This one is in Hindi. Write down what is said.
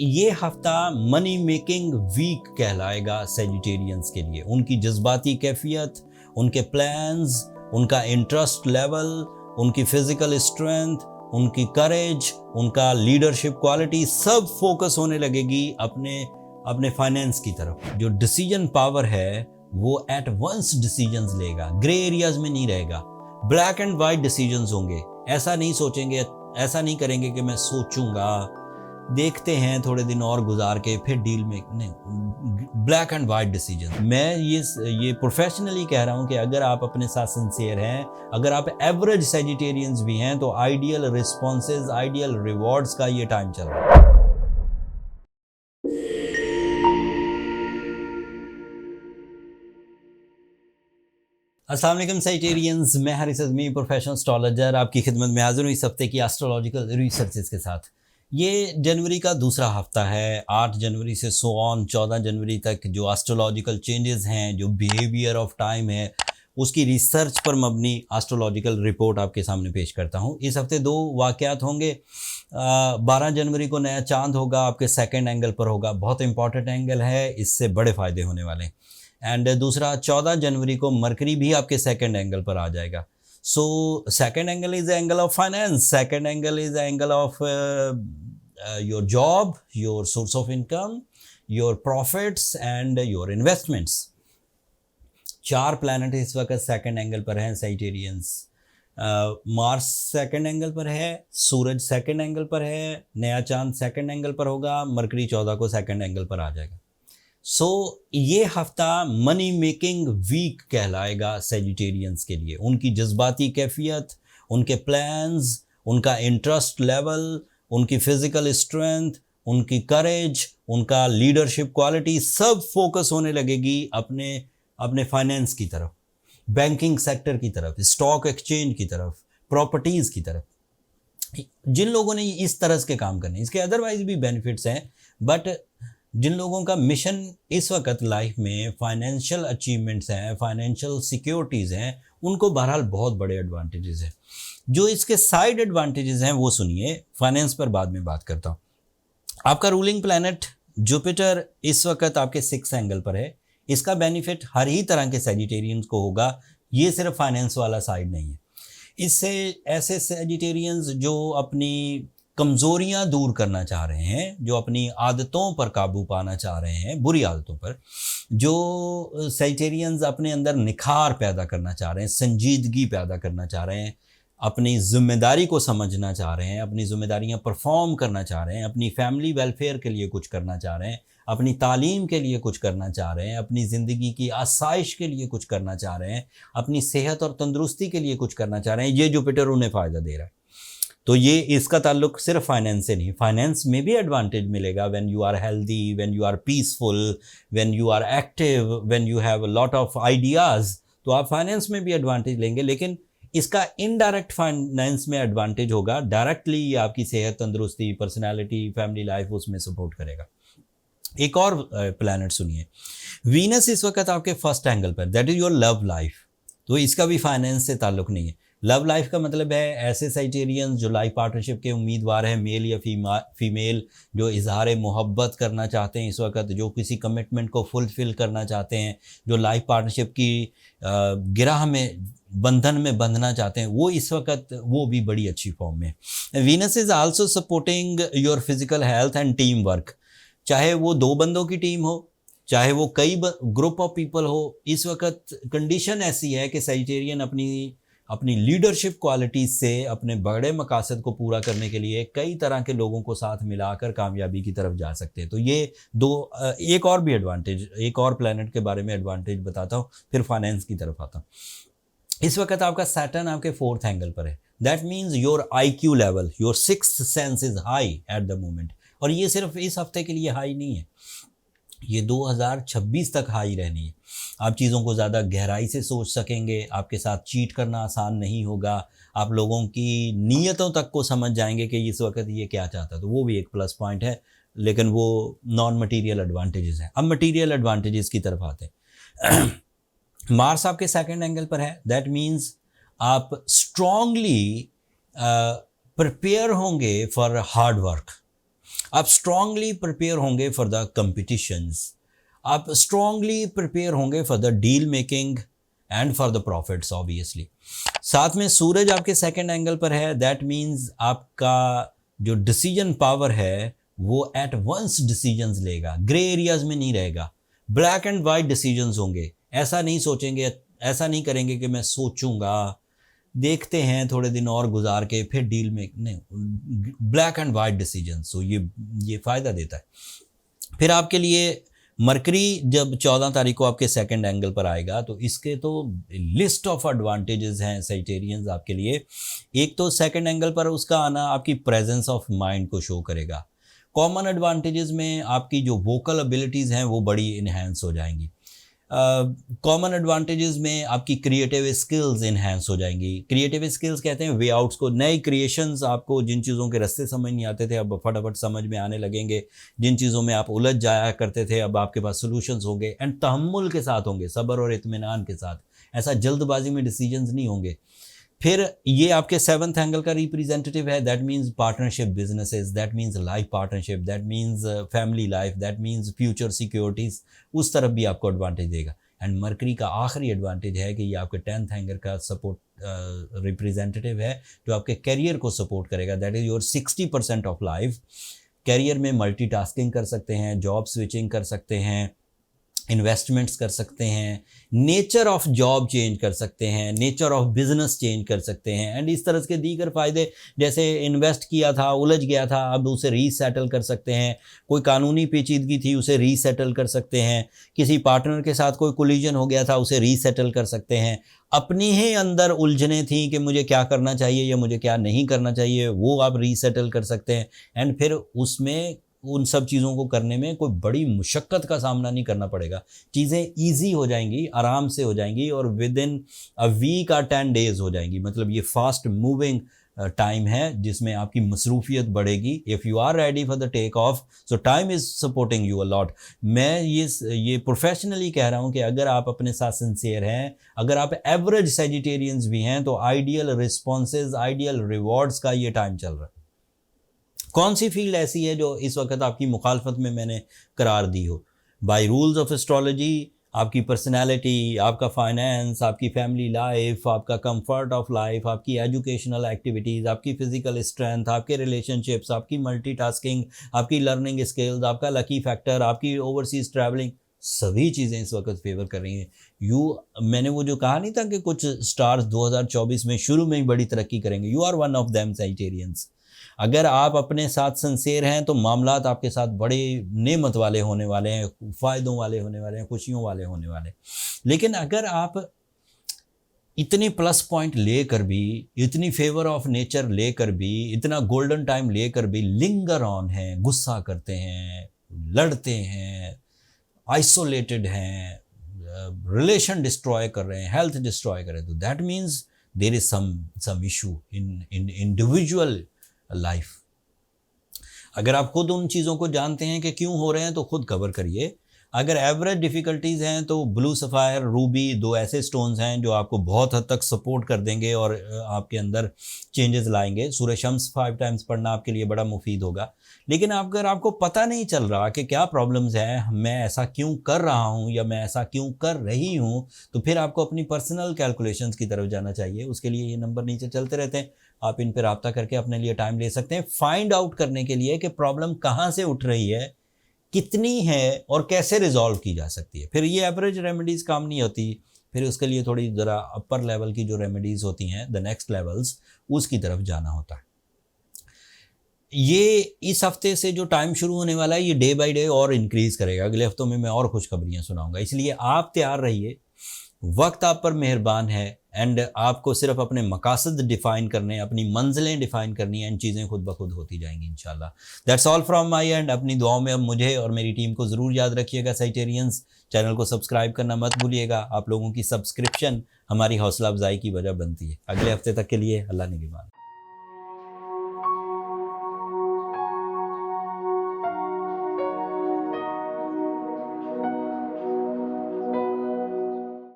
ये हफ्ता मनी मेकिंग वीक कहलाएगा सेजिटेरियंस के लिए। उनकी जज्बाती कैफियत, उनके प्लान्स, उनका इंटरेस्ट लेवल, उनकी फिजिकल स्ट्रेंथ, उनकी करेज, उनका लीडरशिप क्वालिटी सब फोकस होने लगेगी अपने अपने फाइनेंस की तरफ। जो डिसीजन पावर है वो एट वंस डिसीजंस लेगा, ग्रे एरियाज में नहीं रहेगा, ब्लैक एंड वाइट डिसीजंस होंगे। ऐसा नहीं सोचेंगे, ऐसा नहीं करेंगे कि मैं सोचूंगा, देखते हैं थोड़े दिन और गुजार के फिर डील में, नहीं, ब्लैक एंड वाइट डिसीजन। मैं ये प्रोफेशनली कह रहा हूं कि अगर आप अपने साथ सिंसियर हैं, अगर आप एवरेज सेजिटेरियंस भी हैं, तो आइडियल रिस्पॉन्सेज, आइडियल रिवॉर्ड्स का ये टाइम चल रहा है। अस्सलाम वालेकुम सेजिटेरियंस, मैं हारिस अज़मी प्रोफेशनल एस्ट्रोलॉजर आपकी खिदमत में हाजिर हूँ इस हफ्ते की एस्ट्रोलॉजिकल रिसर्चेस के साथ। ये जनवरी का दूसरा हफ्ता है। 8 जनवरी से सो ऑन 14 जनवरी तक जो एस्ट्रोलॉजिकल चेंजेस हैं, जो बिहेवियर ऑफ टाइम है, उसकी रिसर्च पर मबनी एस्ट्रोलॉजिकल रिपोर्ट आपके सामने पेश करता हूँ। इस हफ्ते 2 वाक़यात होंगे। 12 जनवरी को नया चांद होगा, आपके सेकंड एंगल पर होगा, बहुत इंपॉर्टेंट एंगल है, इससे बड़े फ़ायदे होने वाले हैं। एंड दूसरा 14 जनवरी को मरकरी भी आपके सेकंड एंगल पर आ जाएगा। So second angle is angle of finance, second angle is angle of your job, your source of income, your profits and your investments. 4 planet इस वक्त सेकंड एंगल पर हैं सेजिटेरियंस। मार्स सेकंड एंगल पर है, सूरज सेकंड एंगल पर है, नया चांद सेकंड एंगल पर होगा, मरकरी 14 को सेकंड एंगल पर आ जाएगा। ये हफ्ता मनी मेकिंग वीक कहलाएगा सेजिटेरियंस के लिए। उनकी जज्बाती कैफियत, उनके प्लान्स, उनका इंटरेस्ट लेवल, उनकी फिजिकल स्ट्रेंथ, उनकी करेज, उनका लीडरशिप क्वालिटी सब फोकस होने लगेगी अपने अपने फाइनेंस की तरफ, बैंकिंग सेक्टर की तरफ, स्टॉक एक्सचेंज की तरफ, प्रॉपर्टीज़ की तरफ। जिन लोगों ने इस तरह के काम करने, इसके अदरवाइज भी बेनिफिट्स हैं, बट जिन लोगों का मिशन इस वक्त लाइफ में फाइनेंशियल अचीवमेंट्स हैं, फाइनेंशियल सिक्योरिटीज़ हैं, उनको बहरहाल बहुत बड़े एडवांटेजेस हैं। जो इसके साइड एडवांटेजेस हैं वो सुनिए, फाइनेंस पर बाद में बात करता हूँ। आपका रूलिंग प्लैनेट जुपिटर इस वक्त आपके 6 एंगल पर है। इसका बेनिफिट हर ही तरह के सेजिटेरियंस को होगा, ये सिर्फ फाइनेंस वाला साइड नहीं है। इससे ऐसे सेजिटेरियंस जो अपनी कमज़ोरियां दूर करना चाह रहे हैं, जो अपनी आदतों पर काबू पाना चाह रहे हैं, बुरी आदतों पर, जो सेजिटेरियंस अपने अंदर निखार पैदा करना चाह रहे हैं, संजीदगी पैदा करना चाह रहे हैं, अपनी ज़िम्मेदारी को समझना चाह रहे हैं, अपनी ज़िम्मेदारियां परफॉर्म करना चाह रहे हैं, अपनी फैमिली वेलफेयर के लिए कुछ करना चाह रहे हैं, अपनी तालीम के लिए कुछ करना चाह रहे हैं, अपनी ज़िंदगी की आसाइश के लिए कुछ करना चाह रहे हैं, अपनी सेहत और तंदुरुस्ती के लिए कुछ करना चाह रहे हैं, ये जुपिटर उन्हें फ़ायदा दे रहा है। तो ये इसका ताल्लुक सिर्फ फाइनेंस से नहीं, फाइनेंस में भी एडवांटेज मिलेगा when you are healthy, when you are peaceful, when you are active, when you have a lot of ideas, तो आप फाइनेंस में भी एडवांटेज लेंगे। लेकिन इसका इनडायरेक्ट फाइनेंस में एडवांटेज होगा, डायरेक्टली ये आपकी सेहत, तंदुरुस्ती, पर्सनैलिटी, फैमिली लाइफ उसमें सपोर्ट करेगा। एक और प्लैनेट सुनिए, वीनस इस वक्त आपके फर्स्ट एंगल पर, that is your love life. तो इसका भी फाइनेंस से ताल्लुक़ नहीं है। लव लाइफ का मतलब है ऐसे सेजिटेरियंस जो लाइफ पार्टनरशिप के उम्मीदवार हैं, मेल या फीमेल, जो इजहार मोहब्बत करना चाहते हैं इस वक्त, जो किसी कमिटमेंट को फुलफ़िल करना चाहते हैं, जो लाइफ पार्टनरशिप की गिरह में, बंधन में बंधना चाहते हैं, वो इस वक्त वो भी बड़ी अच्छी फॉर्म में। Venus is also supporting your physical health and team work. चाहे वो 2 बंदों की टीम हो, चाहे वो कई ग्रुप ऑफ पीपल हो, इस वक्त कंडीशन ऐसी है कि सेजिटेरियन अपनी लीडरशिप क्वालिटीज़ से अपने बड़े मकासद को पूरा करने के लिए कई तरह के लोगों को साथ मिलाकर कामयाबी की तरफ जा सकते हैं। तो ये 2 एक और भी एडवांटेज, एक और प्लैनेट के बारे में एडवांटेज बताता हूँ, फिर फाइनेंस की तरफ आता हूँ। इस वक्त आपका सैटर्न आपके 4th एंगल पर है। That means your IQ level, your sixth sense is high at the moment. और ये सिर्फ इस हफ्ते के लिए हाई नहीं है, ये 2026 तक हाई रहनी है। आप चीज़ों को ज़्यादा गहराई से सोच सकेंगे, आपके साथ चीट करना आसान नहीं होगा, आप लोगों की नीयतों तक को समझ जाएंगे कि इस वक्त ये क्या चाहता है, तो वो भी एक प्लस पॉइंट है। लेकिन वो नॉन मटीरियल एडवांटेजेस हैं। अब मटीरियल एडवांटेजेस की तरफ आते हैं। मार्स आपके सेकंड एंगल पर है। दैट मीन्स आप स्ट्रांगली प्रिपेयर होंगे फॉर हार्ड वर्क। आप स्ट्रांगली प्रिपेयर होंगे फॉर द कंपटीशंस, आप स्ट्रांगली प्रिपेयर होंगे for the deal making and for the profits obviously. साथ में सूरज आपके सेकंड एंगल पर है, दैट मीन्स आपका जो डिसीजन पावर है वो एट वंस डिसीजंस लेगा, ग्रे एरियाज में नहीं रहेगा, ब्लैक एंड वाइट डिसीजंस होंगे। ऐसा नहीं सोचेंगे, ऐसा नहीं करेंगे कि मैं सोचूंगा, देखते हैं थोड़े दिन और गुजार के फिर डील में, नहीं, ब्लैक एंड वाइट डिसीजंस। सो ये फ़ायदा देता है। फिर आपके लिए मरकरी जब 14 तारीख को आपके सेकंड एंगल पर आएगा तो इसके तो लिस्ट ऑफ एडवांटेजेस हैं सैजिटेरियंस आपके लिए। एक तो सेकंड एंगल पर उसका आना आपकी प्रेजेंस ऑफ माइंड को शो करेगा। कॉमन एडवांटेजेस में आपकी जो वोकल एबिलिटीज़ हैं वो बड़ी इन्हेंस हो जाएंगी। कॉमन एडवांटेजेस में आपकी क्रिएटिव स्किल्स इन्हेंस हो जाएंगी। क्रिएटिव स्किल्स कहते हैं वे आउट्स को, नए क्रिएशंस, आपको जिन चीज़ों के रास्ते समझ नहीं आते थे अब फटाफट समझ में आने लगेंगे, जिन चीज़ों में आप उलझ जाया करते थे अब आपके पास सॉल्यूशंस होंगे, एंड तहम्मुल के साथ होंगे, सब्र और इत्मीनान के साथ, ऐसा जल्दबाजी में डिसीजंस नहीं होंगे। फिर ये आपके सेवंथ एंगल का रिप्रेजेंटेटिव है, that means partnership businesses, that means life partnership, that means family life, that means future securities, उस तरफ भी आपको एडवांटेज देगा। एंड मरकरी का आखिरी एडवांटेज है कि ये आपके 10th एंगल का सपोर्ट रिप्रेजेंटेटिव है जो आपके करियर को सपोर्ट करेगा, that is your 60% of life. Career में मल्टीटास्किंग कर सकते हैं, जॉब स्विचिंग कर सकते हैं, इन्वेस्टमेंट्स कर सकते हैं, नेचर ऑफ जॉब चेंज कर सकते हैं, नेचर ऑफ बिजनेस चेंज कर सकते हैं, एंड इस तरह के दीगर फ़ायदे, जैसे इन्वेस्ट किया था, उलझ गया था, अब उसे रीसेटल कर सकते हैं, कोई कानूनी पेचीदगी थी उसे रीसेटल कर सकते हैं, किसी पार्टनर के साथ कोई कोलिजन हो गया था उसे रीसेटल कर सकते हैं, अपनी ही अंदर उलझने थी कि मुझे क्या करना चाहिए या मुझे क्या नहीं करना चाहिए, वो आप रीसेटल कर सकते हैं। एंड फिर उसमें उन सब चीज़ों को करने में कोई बड़ी मुशक्क़त का सामना नहीं करना पड़ेगा, चीज़ें ईजी हो जाएंगी, आराम से हो जाएंगी, और विद इन अ वीक और 10 डेज़ हो जाएंगी। मतलब ये फास्ट मूविंग टाइम है जिसमें आपकी मसरूफियत बढ़ेगी। If you are ready for the take off, so time is supporting you a lot. मैं ये प्रोफेशनली कह रहा हूँ कि अगर आप अपने साथ सिंसियर हैं, अगर आप एवरेज सेजिटेरियंस भी हैं, तो आइडियल रिस्पॉन्सेज, आइडियल रिवॉर्ड्स का ये टाइम चल रहा है। कौन सी फील्ड ऐसी है जो इस वक्त आपकी मुखालफत में मैंने करार दी हो? बाय रूल्स ऑफ एस्ट्रोलॉजी आपकी पर्सनालिटी, आपका फाइनेंस, आपकी फैमिली लाइफ, आपका कंफर्ट ऑफ लाइफ, आपकी एजुकेशनल एक्टिविटीज़, आपकी फ़िज़िकल स्ट्रेंथ, आपके रिलेशनशिप्स, आपकी मल्टीटास्किंग, आपकी लर्निंग स्किल्स, आपका लकी फैक्टर, आपकी ओवरसीज़ ट्रैवलिंग, सभी चीज़ें इस वक्त फेवर कर रही हैं। मैंने वो जो कहा नहीं था कि कुछ स्टार्स 2024 में शुरू में ही बड़ी तरक्की करेंगे, you are one of them Sagittarians. अगर आप अपने साथ सिंसियर हैं तो मामलात आपके साथ बड़े नेमत वाले होने वाले हैं, फ़ायदों वाले होने वाले हैं, खुशियों वाले होने वाले हैं। लेकिन अगर आप इतने प्लस पॉइंट लेकर भी, इतनी फेवर ऑफ नेचर लेकर भी, इतना गोल्डन टाइम लेकर भी लिंगर ऑन हैं, गुस्सा करते हैं, लड़ते हैं, आइसोलेटेड हैं, रिलेशन डिस्ट्रॉय कर रहे हैं, हेल्थ डिस्ट्रॉय कर रहे हैं, तो that means there is some issue in individual life. अगर आप खुद उन चीज़ों को जानते हैं कि क्यों हो रहे हैं तो खुद कवर करिए। अगर एवरेज डिफ़िकल्टीज़ हैं तो ब्लू सफ़ायर, रूबी, दो ऐसे स्टोन्स हैं जो आपको बहुत हद तक सपोर्ट कर देंगे और आपके अंदर चेंजेस लाएंगे। सूरह शम्स 5 टाइम्स पढ़ना आपके लिए बड़ा मुफीद होगा। लेकिन अगर आपको पता नहीं चल रहा कि क्या प्रॉब्लम्स हैं, मैं ऐसा क्यों कर रहा हूँ या मैं ऐसा क्यों कर रही हूँ, तो फिर आपको अपनी पर्सनल कैलकुलेशंस की तरफ जाना चाहिए। उसके लिए ये नंबर नीचे चलते रहते हैं, आप इन पर रब्ता करके अपने लिए टाइम ले सकते हैं फाइंड आउट करने के लिए कि प्रॉब्लम कहाँ से उठ रही है, कितनी है और कैसे रिजॉल्व की जा सकती है। फिर ये एवरेज रेमेडीज़ काम नहीं होती, फिर उसके लिए थोड़ी ज़रा अपर लेवल की जो रेमेडीज़ होती हैं, द नेक्स्ट लेवल्स, उसकी तरफ जाना होता है। ये इस हफ्ते से जो टाइम शुरू होने वाला है ये डे बाय डे और इंक्रीज़ करेगा। अगले हफ्तों में मैं और खुशखबरियाँ सुनाऊंगा, इसलिए आप तैयार रहिए। वक्त आप पर मेहरबान है एंड आपको सिर्फ अपने मकासद डिफ़ाइन करने, अपनी मंजिलें डिफ़ाइन करनी है, इन चीज़ें खुद ब खुद होती जाएंगी इंशाल्लाह। That's all from my and. अपनी दुआओं में अब मुझे और मेरी टीम को ज़रूर याद रखिएगा। सैजिटेरियंस, चैनल को सब्सक्राइब करना मत भूलिएगा। आप लोगों की सब्सक्रिप्शन हमारी हौसला अफजाई की वजह बनती है। अगले हफ्ते तक के लिए अल्लाह निगहबान।